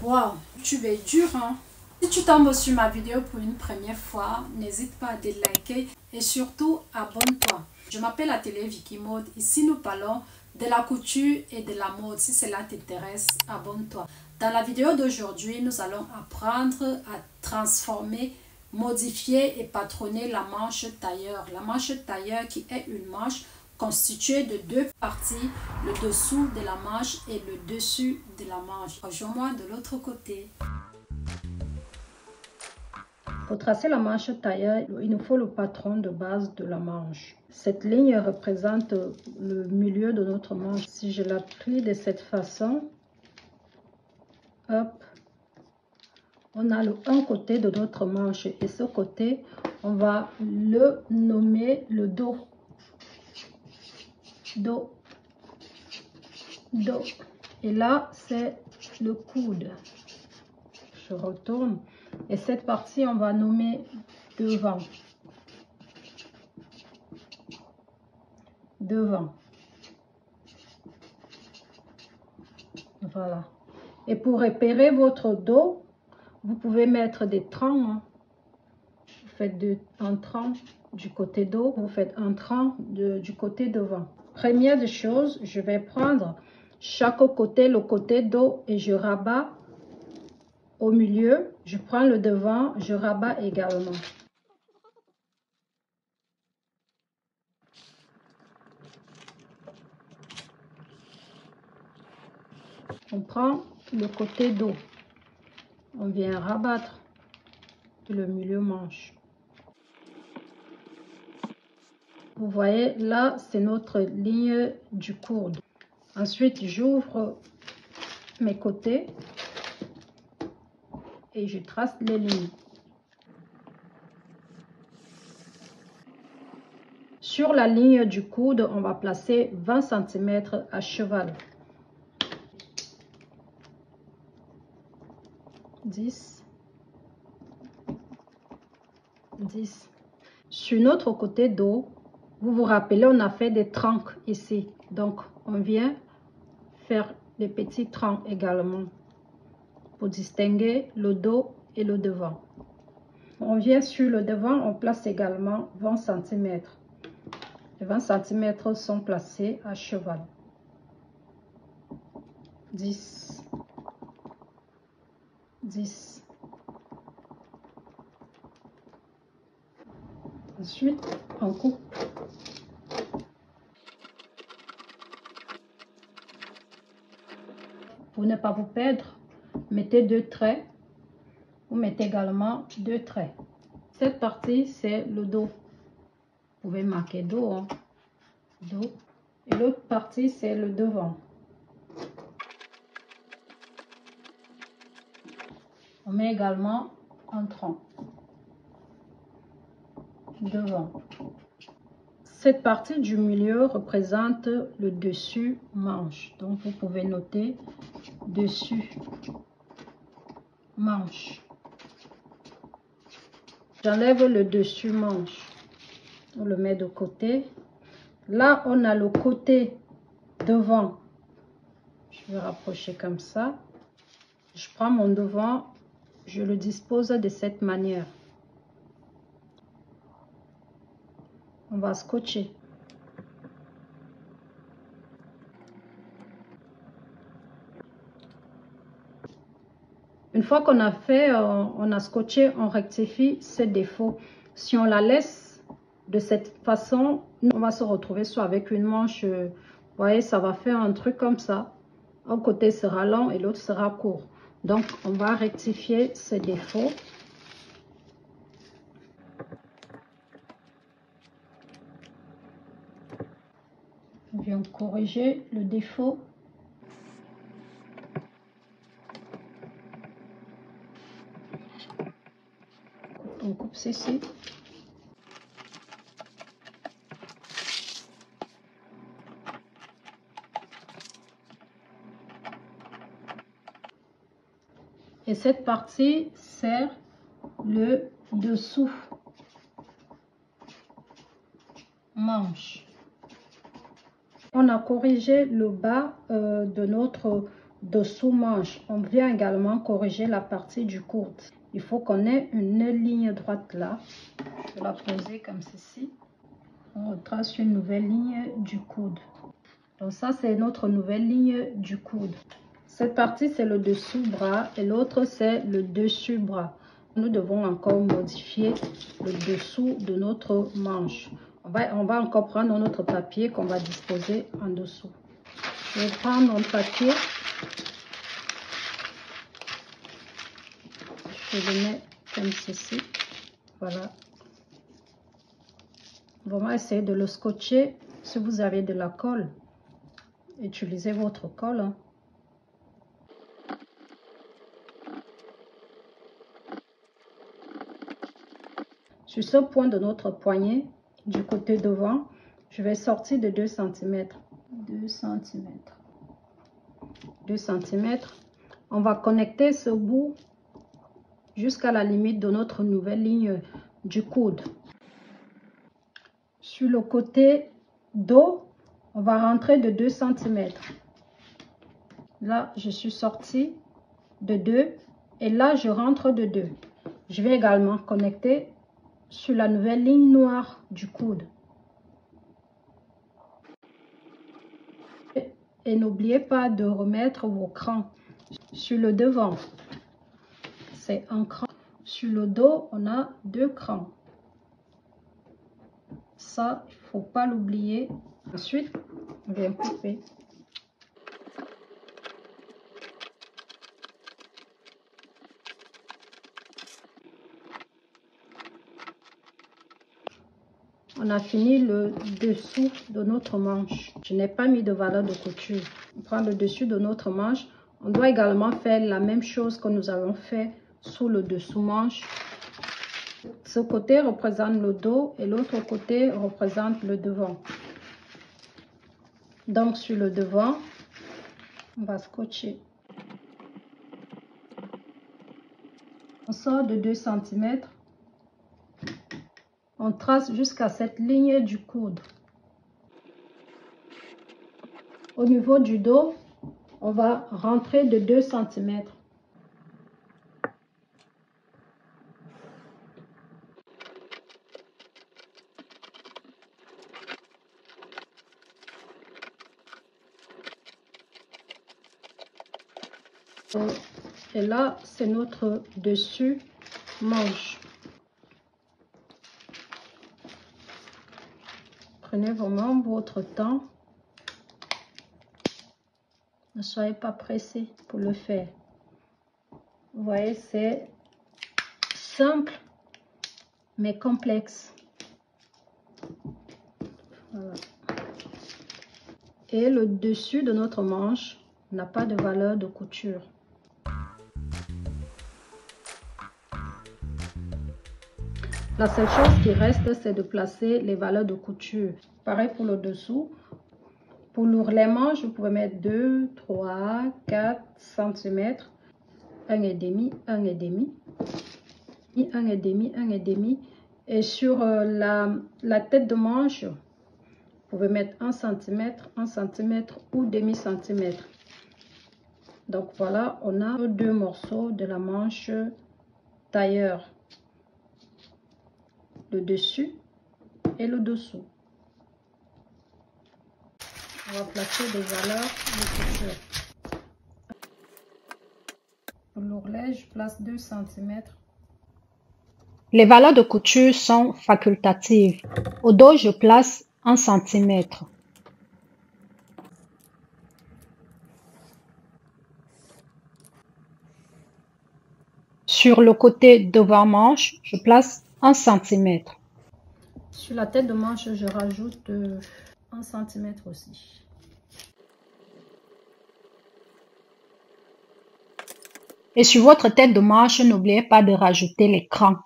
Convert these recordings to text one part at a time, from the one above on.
Wow, tu es dur, hein? Si tu tombes sur ma vidéo pour une première fois, n'hésite pas à liker et surtout abonne-toi. Je m'appelle Atelier Vicky Mode. Ici, nous parlons de la couture et de la mode. Si cela t'intéresse, abonne-toi. Dans la vidéo d'aujourd'hui, nous allons apprendre à transformer, modifier et patronner la manche tailleur. La manche tailleur qui est une manche constituée de deux parties, le dessous de la manche et le dessus de la manche. Rejoins-moi de l'autre côté. Pour tracer la manche tailleur, il nous faut le patron de base de la manche. Cette ligne représente le milieu de notre manche. Si je la plie de cette façon, hop, on a un côté de notre manche et ce côté, on va le nommer le dos. Dos, dos. Et là, c'est le coude. Je retourne. Et cette partie, on va nommer devant. Devant. Voilà. Et pour repérer votre dos, vous pouvez mettre des troncs. Hein. Vous faites un tronc du côté dos, vous faites un tronc du côté devant. Première des choses, je vais prendre chaque côté, le côté dos, et je rabats au milieu. Je prends le devant, je rabats également. On prend le côté dos, on vient rabattre le milieu manche. Vous voyez, là, c'est notre ligne du coude. Ensuite, j'ouvre mes côtés et je trace les lignes. Sur la ligne du coude, on va placer 20 cm à cheval. 10. 10. Sur notre côté dos, vous vous rappelez, on a fait des troncs ici. Donc, on vient faire des petits troncs également pour distinguer le dos et le devant. On vient sur le devant, on place également 20 cm. Les 20 cm sont placés à cheval. 10. 10. Ensuite, on coupe. Pour ne pas vous perdre, mettez 2 traits. Vous mettez également 2 traits. Cette partie, c'est le dos. Vous pouvez marquer dos, hein. Dos. Et l'autre partie, c'est le devant. On met également un tronc. Devant. Cette partie du milieu représente le dessus manche. Donc, vous pouvez noter dessus manche. J'enlève le dessus manche. On le met de côté. Là, on a le côté devant. Je vais rapprocher comme ça. Je prends mon devant. Je le dispose de cette manière. On va scotcher. Une fois qu'on a fait, on a scotché, on rectifie ces défauts. Si on la laisse de cette façon, on va se retrouver soit avec une manche, vous voyez, ça va faire un truc comme ça. Un côté sera long et l'autre sera court. Donc, on va rectifier ces défauts. On vient corriger le défaut. On coupe ceci. Et cette partie sert le dessous manche. On a corrigé le bas de notre dessous manche. On vient également corriger la partie du coude. Il faut qu'on ait une ligne droite là. Je vais la poser comme ceci. On retrace une nouvelle ligne du coude. Donc ça, c'est notre nouvelle ligne du coude. Cette partie, c'est le dessous bras et l'autre, c'est le dessus bras. Nous devons encore modifier le dessous de notre manche. On va encore prendre notre papier qu'on va disposer en dessous. Je vais prendre mon papier. Je le mets comme ceci. Voilà. Vraiment essayer de le scotcher. Si vous avez de la colle, utilisez votre colle. Hein. Sur ce point de notre poignet, du côté devant, je vais sortir de 2 cm. 2 cm. 2 cm. On va connecter ce bout jusqu'à la limite de notre nouvelle ligne du coude. Sur le côté dos, on va rentrer de 2 cm. Là, je suis sortie de 2 et là, je rentre de 2. Je vais également connecter sur la nouvelle ligne noire du coude. Et n'oubliez pas de remettre vos crans sur le devant. C'est un cran. Sur le dos, on a 2 crans. Ça, il ne faut pas l'oublier. Ensuite, on vient couper. On a fini le dessous de notre manche. Je n'ai pas mis de valeur de couture. On prend le dessus de notre manche. On doit également faire la même chose que nous avons fait sous le dessous manche. Ce côté représente le dos et l'autre côté représente le devant. Donc sur le devant, on va scotcher. On sort de 2 cm. On trace jusqu'à cette ligne du coude. Au niveau du dos, on va rentrer de 2 cm. Et là, c'est notre dessus manche. Prenez vraiment votre temps. Ne soyez pas pressé pour le faire. Vous voyez, c'est simple, mais complexe. Voilà. Et le dessus de notre manche n'a pas de valeur de couture. La seule chose qui reste, c'est de placer les valeurs de couture. Pareil pour le dessous. Pour l'ourlet manche, vous pouvez mettre 2, 3, 4 cm, 1,5, 1,5, 1,5, 1,5. Et sur la tête de manche, vous pouvez mettre 1 cm, 1 cm ou demi-centimètre. Donc voilà, on a 2 morceaux de la manche tailleur. Le dessus et le dessous. On va placer des valeurs de couture. Pour l'ourlet, je place 2 cm. Les valeurs de couture sont facultatives. Au dos, je place 1 cm. Sur le côté devant manche, je place 1 cm. Sur la tête de manche, je rajoute 1 cm aussi. Et sur votre tête de manche, n'oubliez pas de rajouter les crans.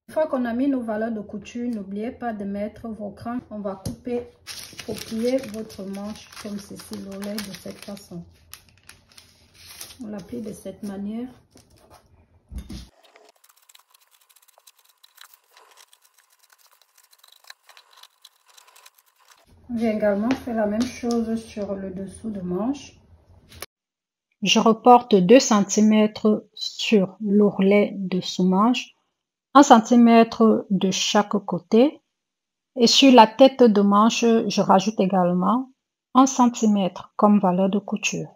Une fois qu'on a mis nos valeurs de couture, n'oubliez pas de mettre vos crans. On va couper pour plier votre manche comme ceci, l'ourlet de cette façon. On la plie de cette manière. J'ai également fait la même chose sur le dessous de manche. Je reporte 2 cm sur l'ourlet de sous-manche, 1 cm de chaque côté. Et sur la tête de manche, je rajoute également 1 cm comme valeur de couture.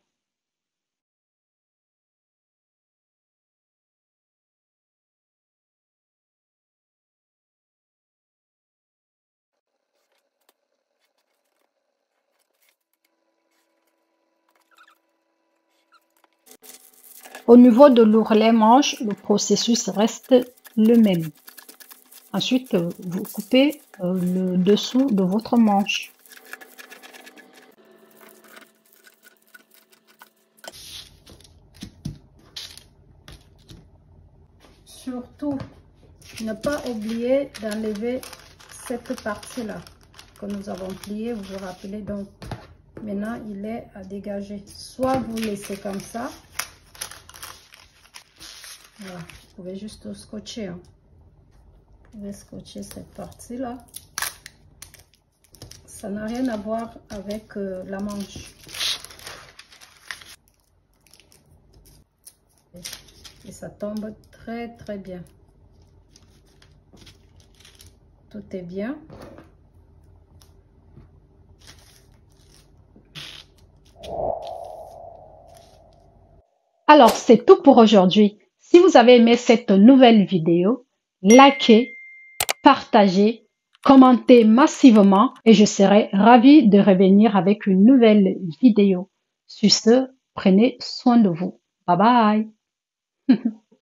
Au niveau de l'ourlet manche, le processus reste le même. Ensuite, vous coupez le dessous de votre manche. Surtout, ne pas oublier d'enlever cette partie-là que nous avons pliée. Vous vous rappelez, donc maintenant il est à dégager. Soit vous laissez comme ça. Voilà, vous pouvez juste scotcher. Hein. Vous pouvez scotcher cette partie-là. Ça n'a rien à voir avec la manche. Et ça tombe très très bien. Tout est bien. Alors, c'est tout pour aujourd'hui. Si vous avez aimé cette nouvelle vidéo, likez, partagez, commentez massivement et je serai ravie de revenir avec une nouvelle vidéo. Sur ce, prenez soin de vous. Bye bye.